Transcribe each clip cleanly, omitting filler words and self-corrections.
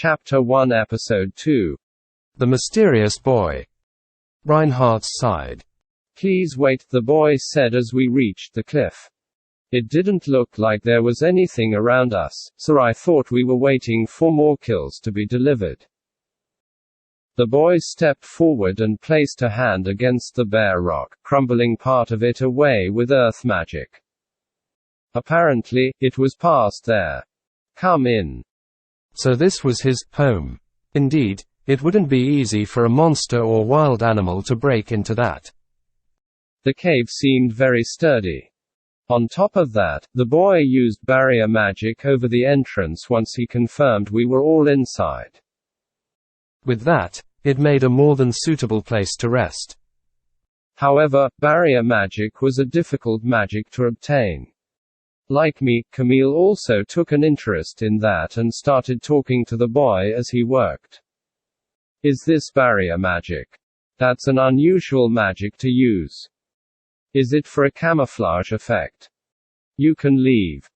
Chapter 1 Episode 2. The Mysterious Boy. Reinhardt sighed. Please wait, the boy said as we reached the cliff. It didn't look like there was anything around us, so I thought we were waiting for more kills to be delivered. The boy stepped forward and placed a hand against the bare rock, crumbling part of it away with earth magic. Apparently, it was past there. Come in. So this was his home. Indeed, it wouldn't be easy for a monster or wild animal to break into that. The cave seemed very sturdy. On top of that, the boy used barrier magic over the entrance once he confirmed we were all inside. With that, it made a more than suitable place to rest. However, barrier magic was a difficult magic to obtain. Like me, Camille also took an interest in that and started talking to the boy as he worked. Is this barrier magic? That's an unusual magic to use. Is it for a camouflage effect? You can leave.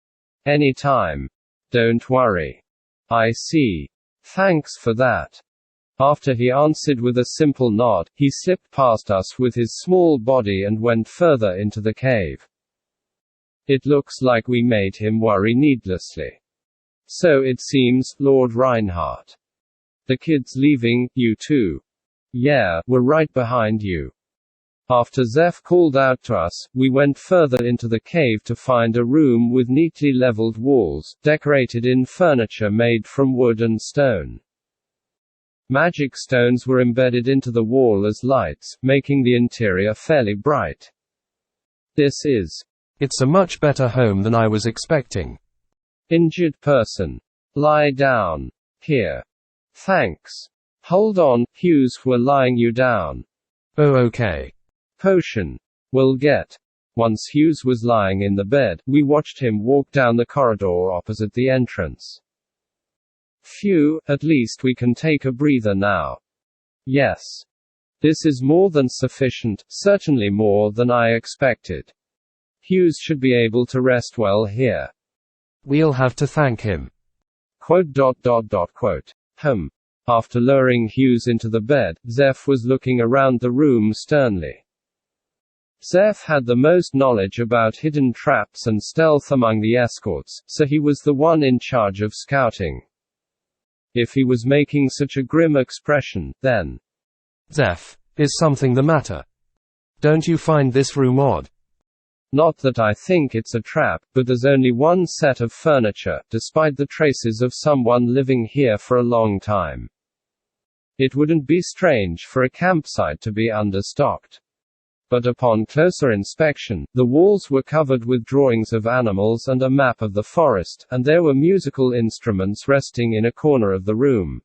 Anytime. Don't worry. I see. Thanks for that. After he answered with a simple nod, he slipped past us with his small body and went further into the cave. It looks like we made him worry needlessly. So it seems, Lord Reinhardt. The kids leaving, you too. Yeah, we're right behind you. After Zeph called out to us, we went further into the cave to find a room with neatly leveled walls, decorated in furniture made from wood and stone. Magic stones were embedded into the wall as lights, making the interior fairly bright. It's a much better home than I was expecting. Injured person. Lie down. Here. Thanks. Hold on, Hughes, we're lying you down. Oh, okay. Potion. We'll get. Once Hughes was lying in the bed, we watched him walk down the corridor opposite the entrance. Phew, at least we can take a breather now. Yes. This is more than sufficient, certainly more than I expected. Hughes should be able to rest well here. We'll have to thank him. Quote. After lowering Hughes into the bed, Zeph was looking around the room sternly. Zeph had the most knowledge about hidden traps and stealth among the escorts, so he was the one in charge of scouting. If he was making such a grim expression, then... Zeph, is something the matter? Don't you find this room odd? Not that I think it's a trap, but there's only one set of furniture, despite the traces of someone living here for a long time. It wouldn't be strange for a campsite to be understocked. But upon closer inspection, the walls were covered with drawings of animals and a map of the forest, and there were musical instruments resting in a corner of the room.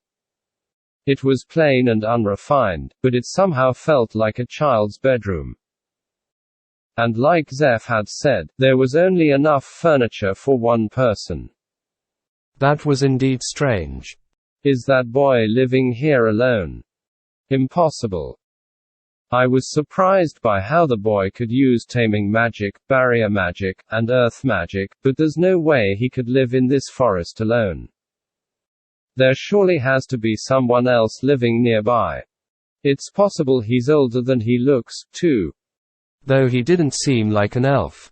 It was plain and unrefined, but it somehow felt like a child's bedroom. And like Zeph had said, there was only enough furniture for one person. That was indeed strange. Is that boy living here alone? Impossible. I was surprised by how the boy could use taming magic, barrier magic, and earth magic, but there's no way he could live in this forest alone. There surely has to be someone else living nearby. It's possible he's older than he looks, too. Though he didn't seem like an elf.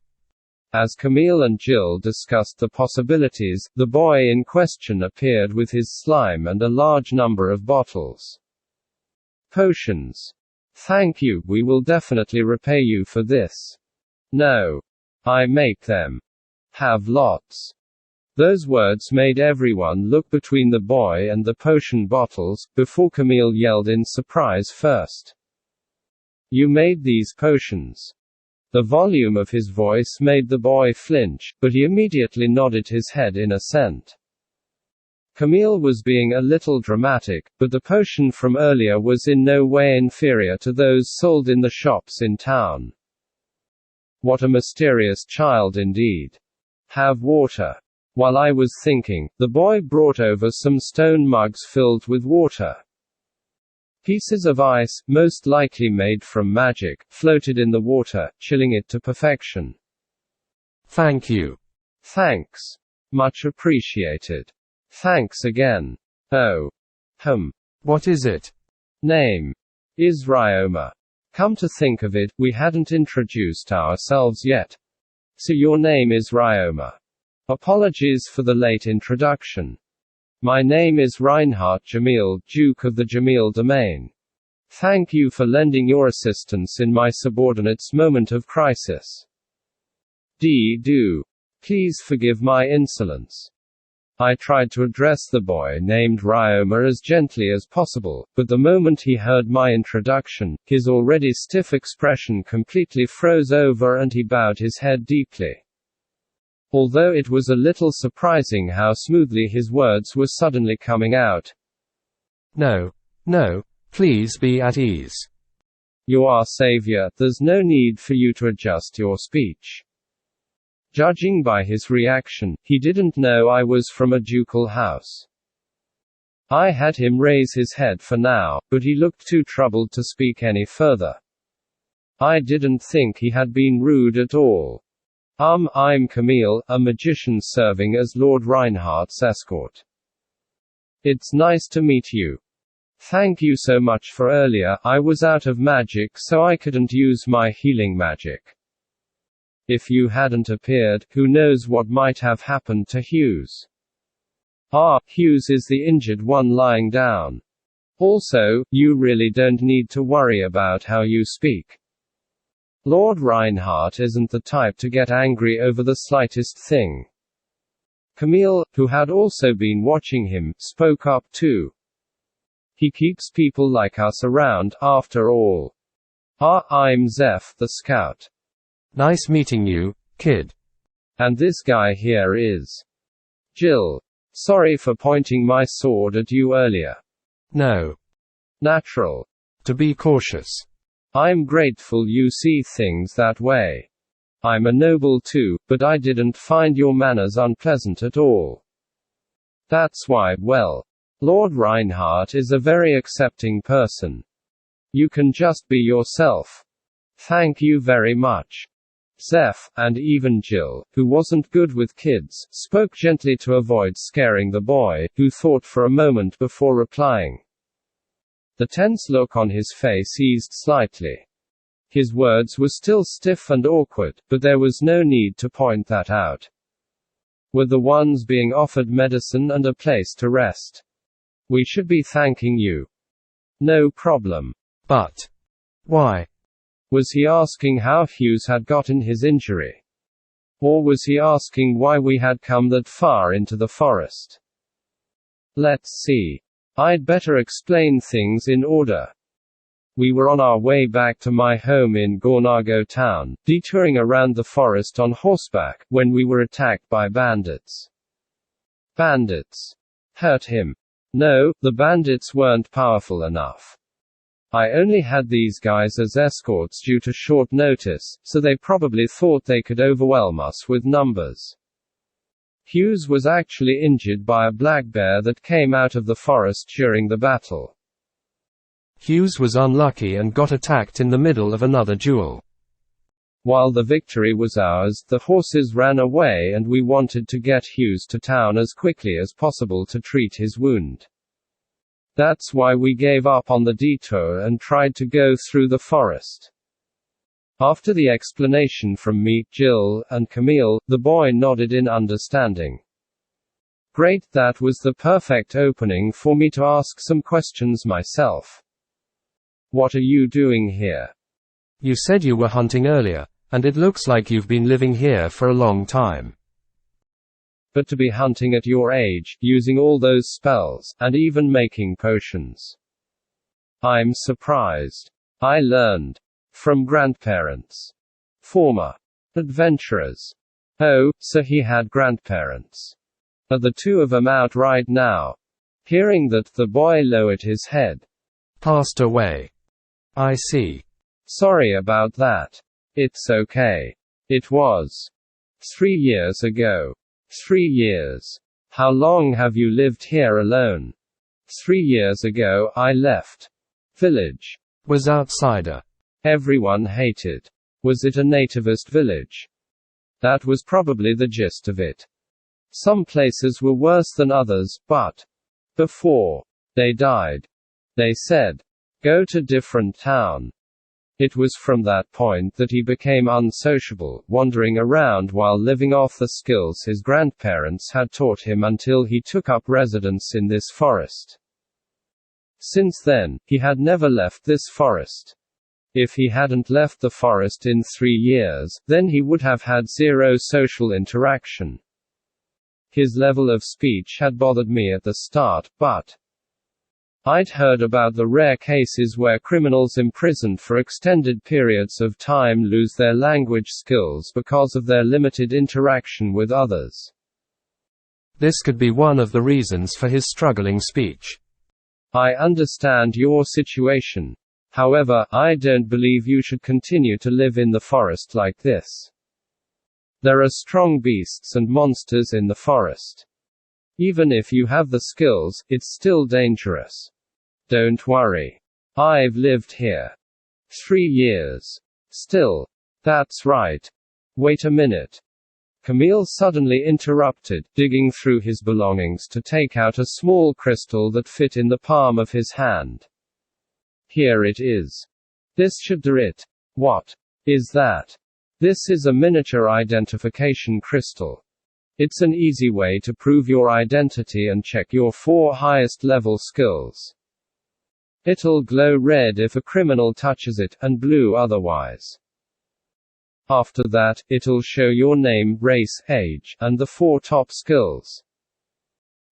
As Camille and Jill discussed the possibilities, the boy in question appeared with his slime and a large number of bottles. Potions. Thank you, we will definitely repay you for this. No. I make them. Have lots. Those words made everyone look between the boy and the potion bottles, before Camille yelled in surprise first. You made these potions. The volume of his voice made the boy flinch, but he immediately nodded his head in assent. Camille was being a little dramatic, but the potion from earlier was in no way inferior to those sold in the shops in town. What a mysterious child indeed. Have water. While I was thinking, the boy brought over some stone mugs filled with water. Pieces of ice, most likely made from magic, floated in the water, chilling it to perfection. Thank you. Thanks. Much appreciated. Thanks again. Oh. What is it? Name is Ryoma. Come to think of it, we hadn't introduced ourselves yet. So your name is Ryoma. Apologies for the late introduction. My name is Reinhard Jamil, Duke of the Jamil domain. Thank you for lending your assistance in my subordinate's moment of crisis. Do. Please forgive my insolence. I tried to address the boy named Ryoma as gently as possible, but the moment he heard my introduction, his already stiff expression completely froze over and he bowed his head deeply. Although it was a little surprising how smoothly his words were suddenly coming out. No, please be at ease. You are savior, there's no need for you to adjust your speech. Judging by his reaction, he didn't know I was from a ducal house. I had him raise his head for now, but he looked too troubled to speak any further. I didn't think he had been rude at all. I'm Camille, a magician serving as Lord Reinhardt's escort. It's nice to meet you. Thank you so much for earlier, I was out of magic so I couldn't use my healing magic. If you hadn't appeared, who knows what might have happened to Hughes. Hughes is the injured one lying down. Also, you really don't need to worry about how you speak. Lord Reinhardt isn't the type to get angry over the slightest thing. Camille, who had also been watching him, spoke up too. He keeps people like us around, after all. I'm Zeph, the scout. Nice meeting you, kid. And this guy here is Jill. Sorry for pointing my sword at you earlier. No. Natural. To be cautious. I'm grateful you see things that way. I'm a noble too, but I didn't find your manners unpleasant at all. That's why, well, Lord Reinhardt is a very accepting person. You can just be yourself. Thank you very much. Zeph, and even Jill, who wasn't good with kids, spoke gently to avoid scaring the boy, who thought for a moment before replying. The tense look on his face eased slightly. His words were still stiff and awkward, but there was no need to point that out. We're the ones being offered medicine and a place to rest. We should be thanking you. No problem. But why? Was he asking how Hughes had gotten his injury? Or was he asking why we had come that far into the forest? Let's see. I'd better explain things in order. We were on our way back to my home in Gornago town, detouring around the forest on horseback, when we were attacked by bandits. Bandits hurt him. No, the bandits weren't powerful enough. I only had these guys as escorts due to short notice, so they probably thought they could overwhelm us with numbers. Hughes was actually injured by a black bear that came out of the forest during the battle. Hughes was unlucky and got attacked in the middle of another duel. While the victory was ours, the horses ran away and we wanted to get Hughes to town as quickly as possible to treat his wound. That's why we gave up on the detour and tried to go through the forest. After the explanation from me, Jill, and Camille, the boy nodded in understanding. Great, that was the perfect opening for me to ask some questions myself. What are you doing here? You said you were hunting earlier, and it looks like you've been living here for a long time. But to be hunting at your age, using all those spells, and even making potions. I'm surprised. I learned from grandparents. Former adventurers. Oh, so he had grandparents. Are the two of them out right now? Hearing that, the boy lowered his head. Passed away. I see. Sorry about that. It's okay. It was 3 years ago. 3 years. How long have you lived here alone? 3 years ago, I left. Village. Was outsider. Everyone hated. Was it a nativist village? That was probably the gist of it. Some places were worse than others, but Before they died, they said, "Go to different town." It was from that point that he became unsociable, wandering around while living off the skills his grandparents had taught him until he took up residence in this forest. Since then, he had never left this forest. If he hadn't left the forest in 3 years, then he would have had zero social interaction. His level of speech had bothered me at the start, but I'd heard about the rare cases where criminals imprisoned for extended periods of time lose their language skills because of their limited interaction with others. This could be one of the reasons for his struggling speech. I understand your situation. However, I don't believe you should continue to live in the forest like this. There are strong beasts and monsters in the forest. Even if you have the skills, it's still dangerous. Don't worry. I've lived here 3 years. Still. That's right. Wait a minute. Camille suddenly interrupted, digging through his belongings to take out a small crystal that fit in the palm of his hand. Here it is. This should do it. What is that? This is a miniature identification crystal. It's an easy way to prove your identity and check your 4 highest level skills. It'll glow red if a criminal touches it, and blue otherwise. After that, it'll show your name, race, age, and the 4 top skills.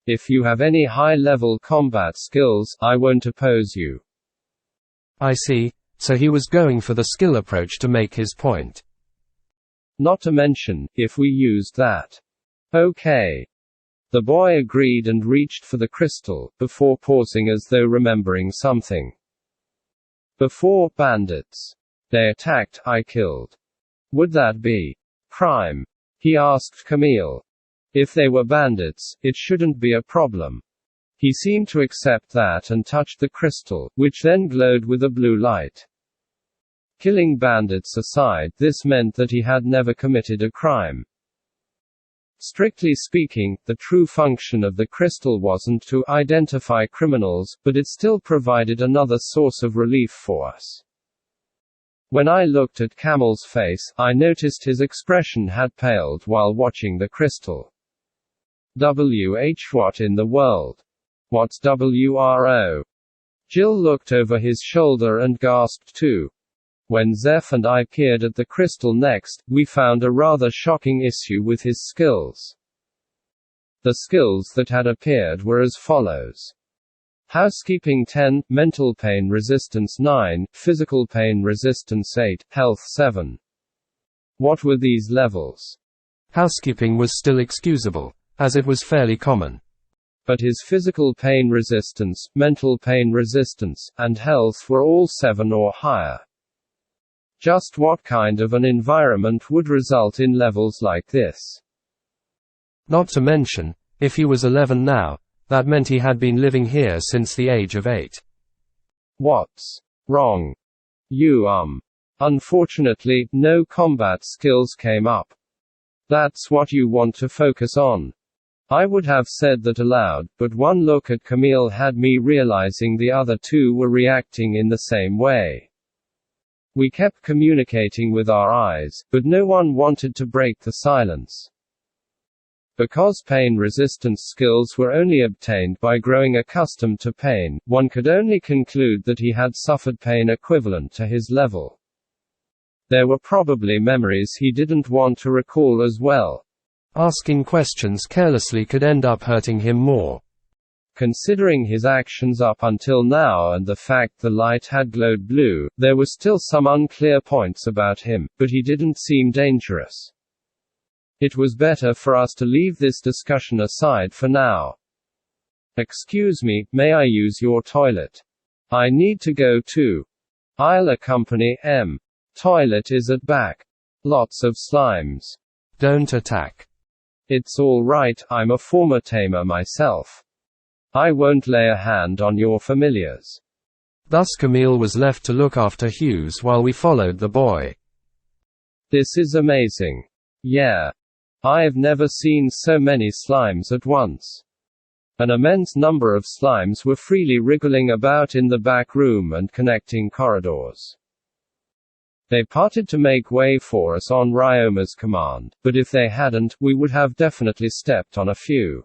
If you have any high-level combat skills, I won't oppose you. I see, so he was going for the skill approach to make his point. Not to mention, if we used that. Okay. The boy agreed and reached for the crystal, before pausing as though remembering something. Before bandits. They attacked, I killed. Would that be crime? He asked Camille. If they were bandits, it shouldn't be a problem. He seemed to accept that and touched the crystal, which then glowed with a blue light. Killing bandits aside, this meant that he had never committed a crime. Strictly speaking, the true function of the crystal wasn't to identify criminals, but it still provided another source of relief for us. When I looked at Camel's face, I noticed his expression had paled while watching the crystal. What in the world? What's WRO? Jill looked over his shoulder and gasped too. When Zeph and I peered at the crystal next, we found a rather shocking issue with his skills. The skills that had appeared were as follows. Housekeeping 10, Mental Pain Resistance 9, Physical Pain Resistance 8, Health 7. What were these levels? Housekeeping was still excusable, as it was fairly common. But his physical pain resistance, mental pain resistance, and health were all 7 or higher. Just what kind of an environment would result in levels like this? Not to mention, if he was 11 now, that meant he had been living here since the age of 8. What's wrong? Unfortunately, no combat skills came up. That's what you want to focus on. I would have said that aloud, but one look at Camille had me realizing the other 2 were reacting in the same way. We kept communicating with our eyes, but no one wanted to break the silence. Because pain resistance skills were only obtained by growing accustomed to pain, one could only conclude that he had suffered pain equivalent to his level. There were probably memories he didn't want to recall as well. Asking questions carelessly could end up hurting him more. Considering his actions up until now and the fact the light had glowed blue, there were still some unclear points about him, but he didn't seem dangerous. It was better for us to leave this discussion aside for now. Excuse me, may I use your toilet? I need to go too. I'll accompany M. Toilet is at back. Lots of slimes. Don't attack. It's all right, I'm a former tamer myself. I won't lay a hand on your familiars. Thus Camille was left to look after Hughes while we followed the boy. This is amazing. Yeah. I've never seen so many slimes at once. An immense number of slimes were freely wriggling about in the back room and connecting corridors. They parted to make way for us on Ryoma's command, but if they hadn't, we would have definitely stepped on a few.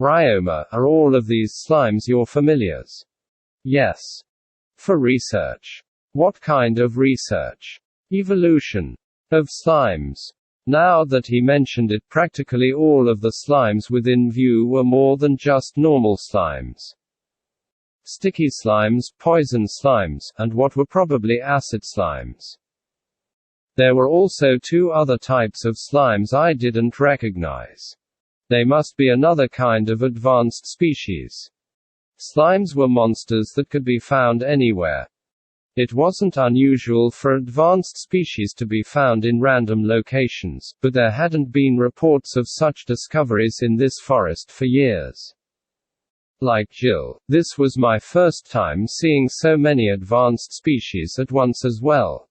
Ryoma, are all of these slimes your familiars? Yes. For research. What kind of research? Evolution. Of slimes. Now that he mentioned it, practically all of the slimes within view were more than just normal slimes. Sticky slimes, poison slimes, and what were probably acid slimes. There were also 2 other types of slimes I didn't recognize. They must be another kind of advanced species. Slimes were monsters that could be found anywhere. It wasn't unusual for advanced species to be found in random locations, but there hadn't been reports of such discoveries in this forest for years. Like Jill, this was my first time seeing so many advanced species at once as well.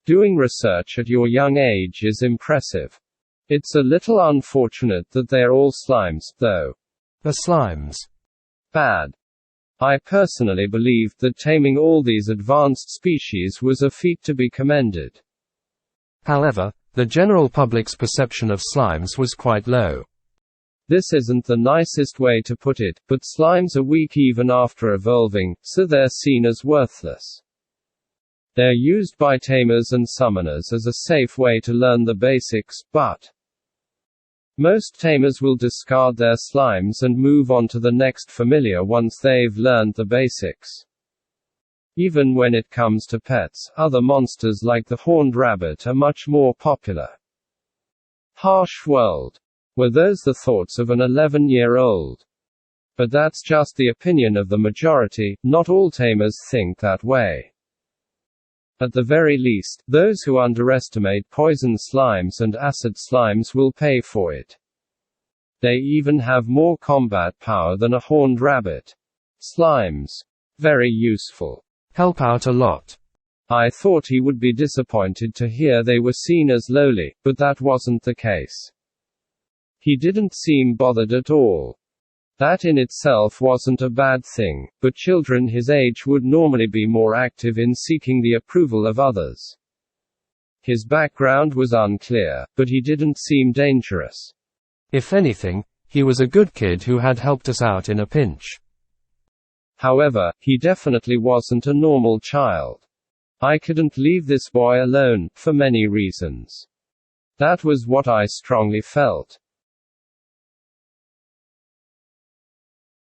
Doing research at your young age is impressive. It's a little unfortunate that they're all slimes, though. The slimes. Bad. I personally believed that taming all these advanced species was a feat to be commended. However, the general public's perception of slimes was quite low. This isn't the nicest way to put it, but slimes are weak even after evolving, so they're seen as worthless. They're used by tamers and summoners as a safe way to learn the basics, but most tamers will discard their slimes and move on to the next familiar once they've learned the basics. Even when it comes to pets, other monsters like the horned rabbit are much more popular. Harsh world. Were those the thoughts of an 11-year-old? But that's just the opinion of the majority, not all tamers think that way. At the very least, those who underestimate poison slimes and acid slimes will pay for it. They even have more combat power than a horned rabbit. Slimes. Very useful. Help out a lot. I thought he would be disappointed to hear they were seen as lowly, but that wasn't the case. He didn't seem bothered at all. That in itself wasn't a bad thing, but children his age would normally be more active in seeking the approval of others. His background was unclear, but he didn't seem dangerous. If anything, he was a good kid who had helped us out in a pinch. However, he definitely wasn't a normal child. I couldn't leave this boy alone, for many reasons. That was what I strongly felt.